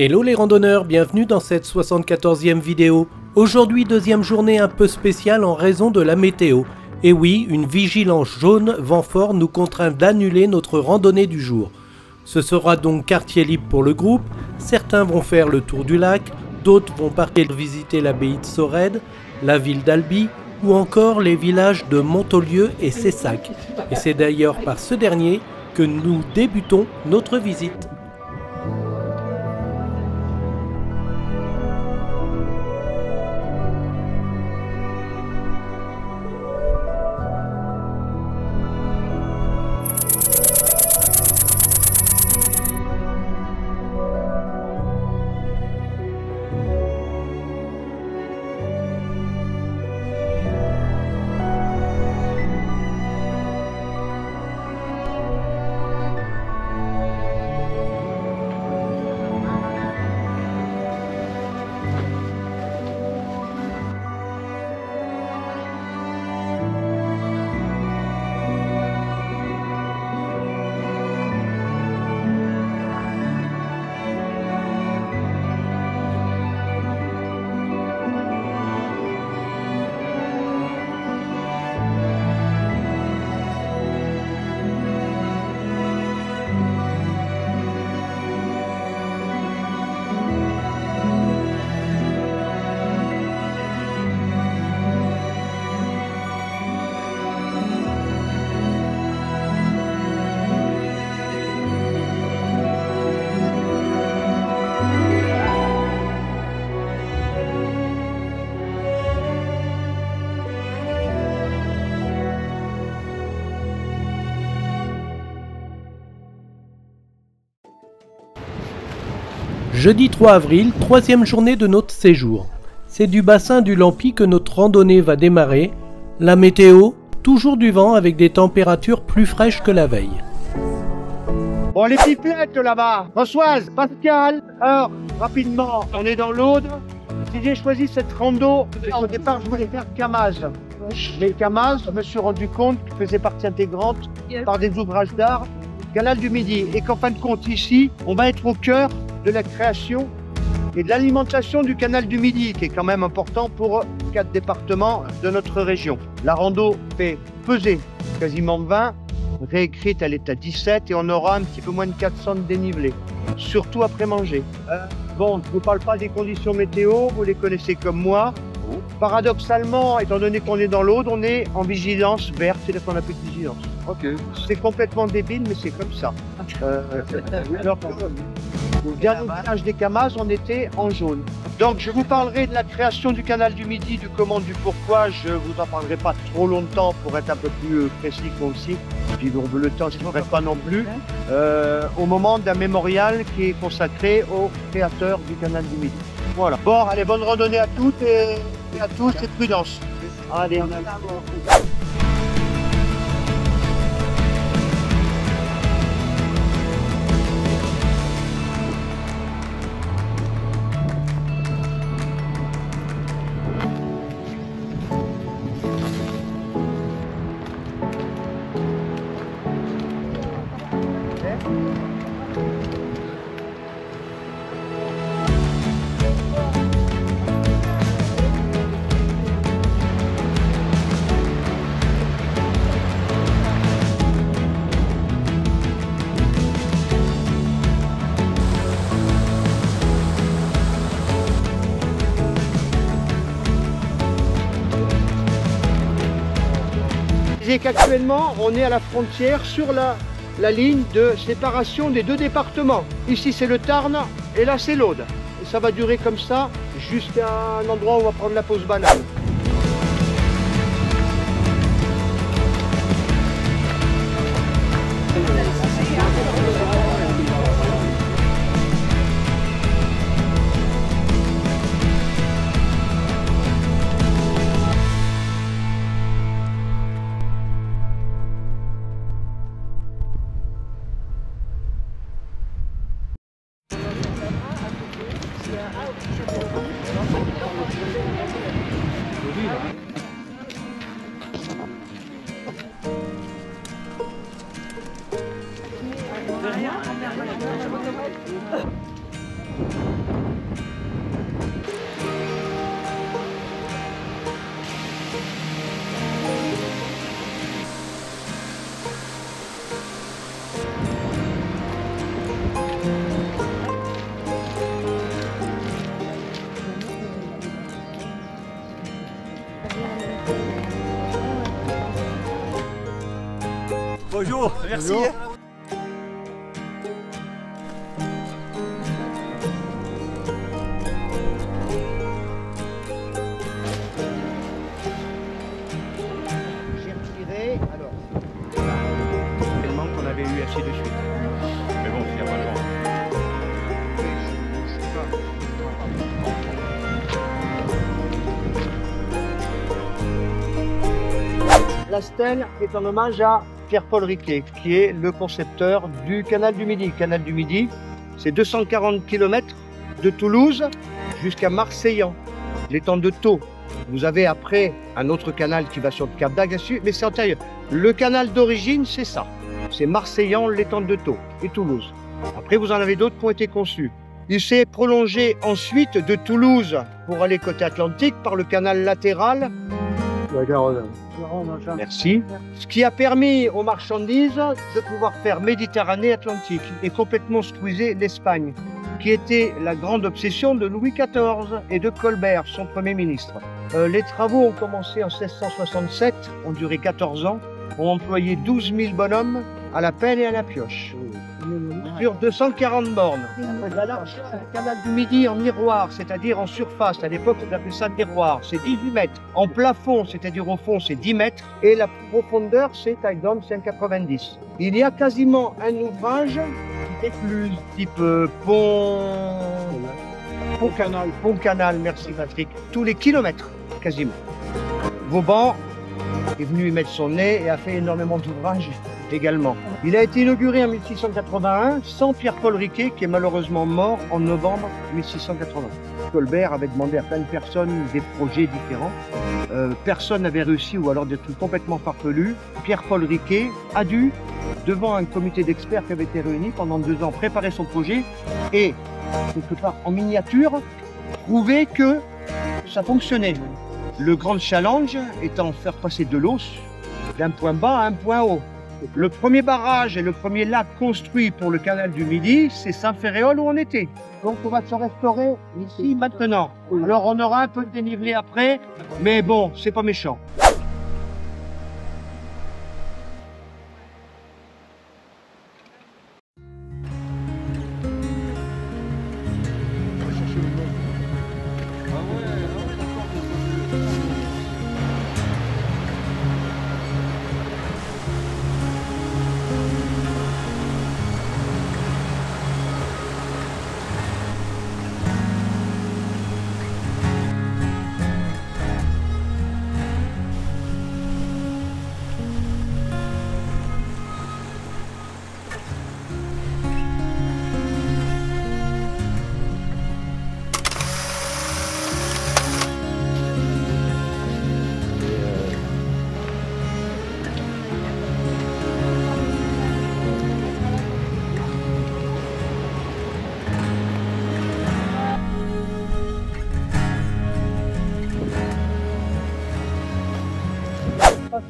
Hello les randonneurs, bienvenue dans cette 74e vidéo. Aujourd'hui deuxième journée un peu spéciale en raison de la météo. Et oui, une vigilance jaune vent fort nous contraint d'annuler notre randonnée du jour. Ce sera donc quartier libre pour le groupe, certains vont faire le tour du lac, d'autres vont partir visiter l'abbaye de Sorède, la ville d'Albi ou encore les villages de Montaulieu et Cessac. Et c'est d'ailleurs par ce dernier que nous débutons notre visite. Jeudi 3 avril, troisième journée de notre séjour. C'est du bassin du Lampi que notre randonnée va démarrer. La météo, toujours du vent avec des températures plus fraîches que la veille. Bon, les pipelettes là-bas, Françoise, Pascal, alors, rapidement, on est dans l'Aude. Si j'ai choisi cette rando, au départ, je voulais faire Camaz. Mais Camaz, je me suis rendu compte qu'il faisait partie intégrante par des ouvrages d'art, Canal du Midi. Et qu'en fin de compte, ici, on va être au cœur de la création et de l'alimentation du canal du Midi, qui est quand même important pour 4 départements de notre région. La rando fait peser quasiment 20, réécrite elle est à 17 et on aura un petit peu moins de 400 de dénivelé, surtout après manger. Bon, je ne vous parle pas des conditions météo, vous les connaissez comme moi. Paradoxalement, étant donné qu'on est dans l'Aude, on est en vigilance verte, c'est-à-dire qu'on n'a plus de vigilance. Okay. C'est complètement débile, mais c'est comme ça. Alors, au dernier village des Camaz, on était en jaune. Donc, je vous parlerai de la création du canal du Midi, du comment, du pourquoi. Je vous en parlerai pas trop longtemps pour être un peu plus précis aussi. Puis, on veut le temps, je ne ferai pas non plus. Au moment d'un mémorial qui est consacré aux créateurs du canal du Midi. Voilà. Bon, allez, bonne randonnée à toutes et à tous et prudence. Allez, on a... Qu'actuellement on est à la frontière sur la ligne de séparation des deux départements. Ici c'est le Tarn et là c'est l'Aude. Et ça va durer comme ça jusqu'à un endroit où on va prendre la pause banane. Bonjour, merci. Bonjour. J'ai retiré, alors, tellement qu'on avait eu ainsi de suite. Mais bon, s'il n'y a pas le vent. La stèle est un hommage à Pierre-Paul Riquet, qui est le concepteur du canal du Midi. Le canal du Midi, c'est 240 km de Toulouse jusqu'à Marseillan, l'étang de Thau. Vous avez après un autre canal qui va sur le Cap d'Agde, mais c'est antérieur. Le canal d'origine, c'est ça. C'est Marseillan, l'étang de Thau et Toulouse. Après, vous en avez d'autres qui ont été conçus. Il s'est prolongé ensuite de Toulouse pour aller côté Atlantique par le canal latéral. Merci. Ce qui a permis aux marchandises de pouvoir faire Méditerranée-Atlantique et complètement squeezer l'Espagne, qui était la grande obsession de Louis XIV et de Colbert, son Premier ministre. Les travaux ont commencé en 1667, ont duré 14 ans, ont employé 12 000 bonhommes à la pelle et à la pioche. Sur 240 bornes. La largeur du canal du Midi en miroir, c'est-à-dire en surface, à l'époque on appelait ça miroir, c'est 18 mètres. En plafond, c'est-à-dire au fond, c'est 10 mètres. Et la profondeur, c'est taille d'homme, c'est 1,90. Il y a quasiment un ouvrage d'écluse, type pont canal, merci Patrick, tous les kilomètres, quasiment. Vauban est venu y mettre son nez et a fait énormément d'ouvrages également. Il a été inauguré en 1681 sans Pierre-Paul Riquet, qui est malheureusement mort en novembre 1680. Colbert avait demandé à plein de personnes des projets différents. Personne n'avait réussi, ou alors des trucs complètement farfelus. Pierre-Paul Riquet a dû, devant un comité d'experts qui avait été réuni pendant 2 ans, préparer son projet et, quelque part en miniature, prouver que ça fonctionnait. Le grand challenge étant faire passer de l'eau d'un point bas à un point haut. Le premier barrage et le premier lac construit pour le canal du Midi, c'est Saint-Ferréol où on était. Donc on va se restaurer ici maintenant. Alors on aura un peu de dénivelé après, mais bon, c'est pas méchant.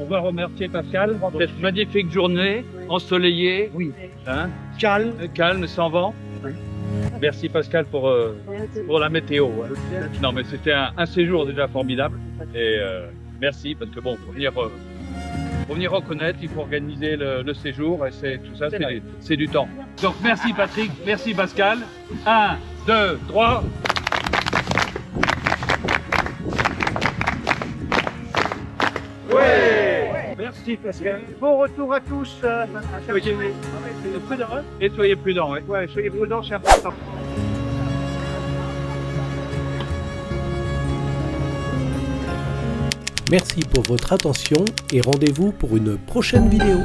On va remercier Pascal pour cette magnifique journée ensoleillée, Oui, hein, calme. calme, sans vent. Merci Pascal pour la météo. Hein. Non mais c'était un séjour déjà formidable et merci parce que bon, pour venir reconnaître, il faut organiser le séjour et c'est tout ça, c'est du temps. Donc merci Patrick, merci Pascal. 1, 2, 3. Merci Pascal. Bon retour à tous. Soyez prudents. Et soyez prudents. Ouais. Ouais, soyez prudents, c'est important. Merci pour votre attention et rendez-vous pour une prochaine vidéo.